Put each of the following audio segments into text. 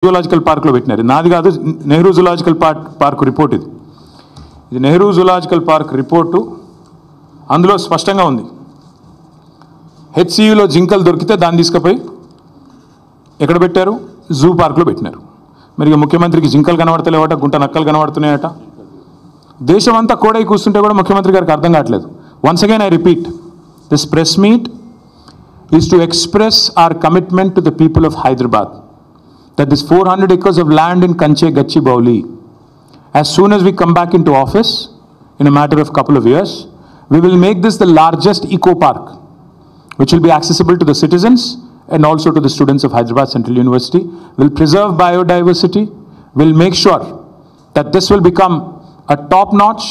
Zoological పార్క్లో పెట్టినారు. నాది కాదు, నెహ్రూ జూలాజికల్ పార్క్ రిపోర్ట్ ఇది. ఇది నెహ్రూ జూలాజికల్ పార్క్ రిపోర్టు. అందులో స్పష్టంగా ఉంది, హెచ్సియులో జింకలు దొరికితే దాన్ని తీసుకుపోయి ఎక్కడ పెట్టారు? జూ పార్క్లో పెట్టినారు. మరి ముఖ్యమంత్రికి జింకలు కనబడతలేవట, గుంట నక్కలు కనబడుతున్నాయట. దేశం అంతా కోడై కూర్చుంటే కూడా ముఖ్యమంత్రి గారికి అర్థం కావట్లేదు. Once again I repeat, this press meet is to express our commitment to the people of Hyderabad that this 400 acres of land in Kanche Gachibowli, as soon as we come back into office in a matter of couple of years, we will make this the largest eco park which will be accessible to the citizens and also to the students of Hyderabad Central University. Will preserve biodiversity, will make sure that this will become a top-notch,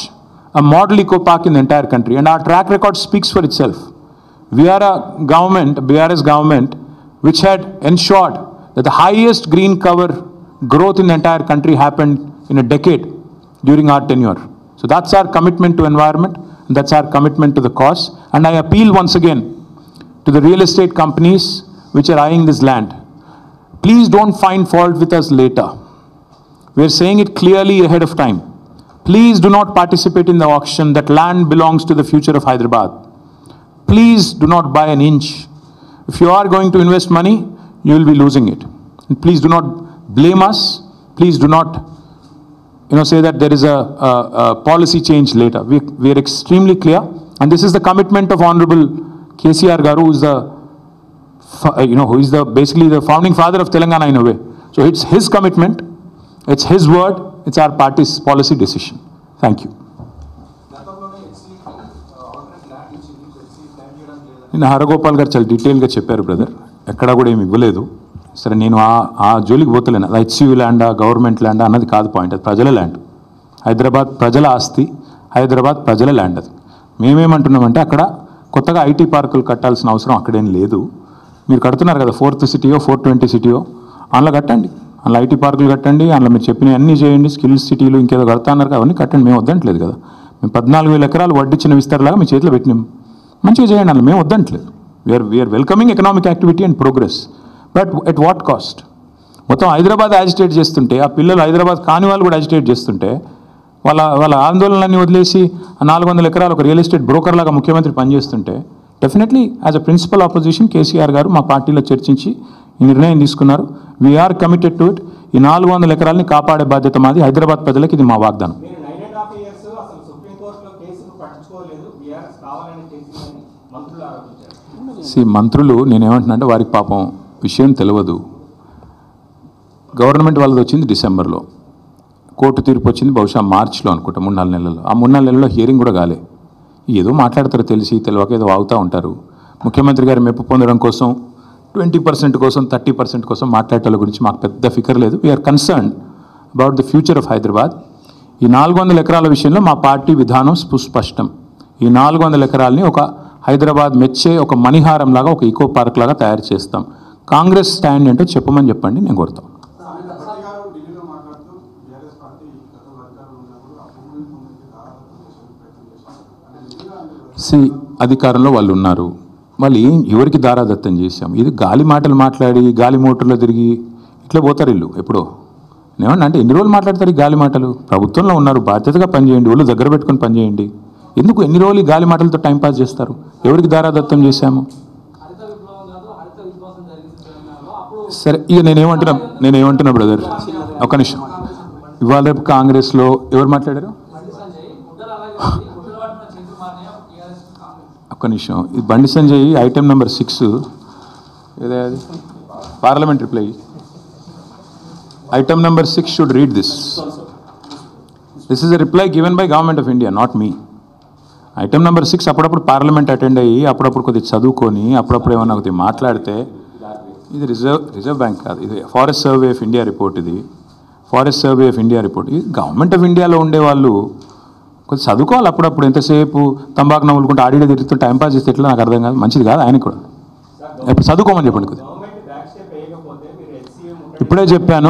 a model eco park in the entire country, and our track record speaks for itself. We are a government, BRS government, which had ensured that the highest green cover growth in the entire country happened in a decade during our tenure. So that's our commitment to environment, and that's our commitment to the cause. And I appeal once again to the real estate companies which are eyeing this land. Please don't find fault with us later. We are saying it clearly ahead of time. Please do not participate in the auction. That land belongs to the future of Hyderabad. Please do not buy an inch. If you are going to invest money, you will be losing it. And please do not blame us. Please do not, say that there is a policy change later. We are extremely clear, and this is the commitment of Honorable KCR Garu, who is basically the founding father of Telangana in a way. So it's his commitment, it's his word, it's our party's policy decision. Thank you. నేను హరగోపాల్ గారు చాలా డీటెయిల్గా చెప్పారు brother, ఎక్కడా కూడా ఏమి ఇవ్వలేదు. సరే, నేను ఆ జోలికి పోతలేను. అది హెచ్సియు ల్యాండా, గవర్నమెంట్ ల్యాండా అన్నది కాదు పాయింట్. అది ప్రజల ల్యాండ్. హైదరాబాద్ ప్రజల ఆస్తి, హైదరాబాద్ ప్రజల ల్యాండ్. అది మేమేమంటున్నామంటే అక్కడ కొత్తగా ఐటీ పార్కులు కట్టాల్సిన అవసరం అక్కడేం లేదు. మీరు కడుతున్నారు కదా, 4th సిటీయో 420 సిటీయో, అందులో కట్టండి. అందులో ఐటీ పార్కులు కట్టండి, అందులో మీరు చెప్పినవి అన్నీ చేయండి. స్కిల్స్ సిటీలు ఇంకేదో కడతా అన్నారు, అవన్నీ కట్టండి. మేము వద్దట్లేదు కదా. మేము 14,000 ఎకరాలు వడ్డిచ్చిన విస్తారలాగా మీ చేతిలో పెట్టినాం. మంచిగా చేయండి, అందులో మేము వద్దట్లేదు. We're welcoming economic activity and progress, but at what cost? మొత్తం హైదరాబాద్ యాజిటేట్ చేస్తుంటే, ఆ పిల్లలు హైదరాబాద్ కాని వాళ్ళు కూడా యాజిటేట్ చేస్తుంటే, వాళ్ళ ఆందోళనలన్నీ వదిలేసి 400 ఎకరాలు ఒక రియల్ ఎస్టేట్ బ్రోకర్ లాగా ముఖ్యమంత్రి పనిచేస్తుంటే, definitely as a principal opposition KCR గారు మా పార్టీలో చర్చించి ఈ నిర్ణయం తీసుకున్నారు. We are committed to it. ఈ 400 ఎకరాలని కాపాడే బాధ్యత మాది. హైదరాబాద్ ప్రజలకు ఇది మా వాగ్దానం. మంత్రులు నేనేమంటున్నా అంటే, వారికి పాపం విషయం తెలియదు. గవర్నమెంట్ వాళ్ళది వచ్చింది డిసెంబర్లో, కోర్టు తీర్పు వచ్చింది బహుశా మార్చిలో అనుకుంటా, 3-4 నెలల్లో. ఆ 3-4 నెలల్లో హియరింగ్ కూడా కాలే. ఏదో మాట్లాడతారు, తెలియక ఏదో వాగుతూ ఉంటారు. ముఖ్యమంత్రి గారు మెప్పు పొందడం కోసం 20% కోసం 30% కోసం మాట్లాడటం గురించి మాకు పెద్ద ఫికర్ లేదు. We are concerned about the future of Hyderabad. ఈ 400 ఎకరాల విషయంలో మా పార్టీ విధానం సుస్పష్టం. ఈ 400 ఎకరాలని ఒక హైదరాబాద్ మెచ్చే ఒక మణిహారం లాగా, ఒక ఈకో పార్క్ లాగా తయారు చేస్తాం. కాంగ్రెస్ స్టాండ్ ఏంటో చెప్పమని చెప్పండి, నేను కొడతాం. అధికారంలో వాళ్ళు ఉన్నారు, వాళ్ళు ఎవరికి దారాదత్తం చేశాం? ఇది గాలి మాటలు మాట్లాడి గాలి మోటార్లో తిరిగి ఇట్లా పోతారు వీళ్ళు. ఎప్పుడో ఏమన్నా అంటే ఎన్ని రోజులు మాట్లాడతారు ఈ గాలి మాటలు? ప్రభుత్వంలో ఉన్నారు, బాధ్యతగా పనిచేయండి, వాళ్ళు దగ్గర పెట్టుకొని పనిచేయండి. ఎందుకు ఎన్ని రోజులు ఈ గాలి మాటలతో టైంపాస్ చేస్తారు? ఎవరికి దారాదత్తం చేశాము? సరే, ఇక నేనేమంటున్నా బ్రదర్, ఒక నిమిషం. ఇవాళ రేపు కాంగ్రెస్లో ఎవరు మాట్లాడారు? ఒక్క నిమిషం. ఇది బండి సంజయ్ ఐటెం నెంబర్ 6 ఏదే అది parliament reply. Item number 6 should read this. This is a reply given by government of India, not me. Item number 6 అప్పుడప్పుడు పార్లమెంట్ అటెండ్ అయ్యి, అప్పుడప్పుడు కొద్దిగా చదువుకొని, అప్పుడప్పుడు ఏమన్నా కొద్దిగా మాట్లాడితే, ఇది రిజర్వ్ బ్యాంక్ కాదు, ఇది forest survey of India report. ఇది forest survey of India report. ఇది గవర్నమెంట్ ఆఫ్ ఇండియాలో ఉండేవాళ్ళు కొంచెం చదువుకోవాలి. అప్పుడప్పుడు ఎంతసేపు తంబాకు నవ్వులుకుంటే ఆడియో తిరుగుతూ టైంపాస్ చేస్తే ఎట్లా నాకు అర్థం కాదు. మంచిది కాదు ఆయనకు కూడా. ఇప్పుడు చదువుకోమని చెప్పండి కొద్దిగా. ఇప్పుడే చెప్పాను.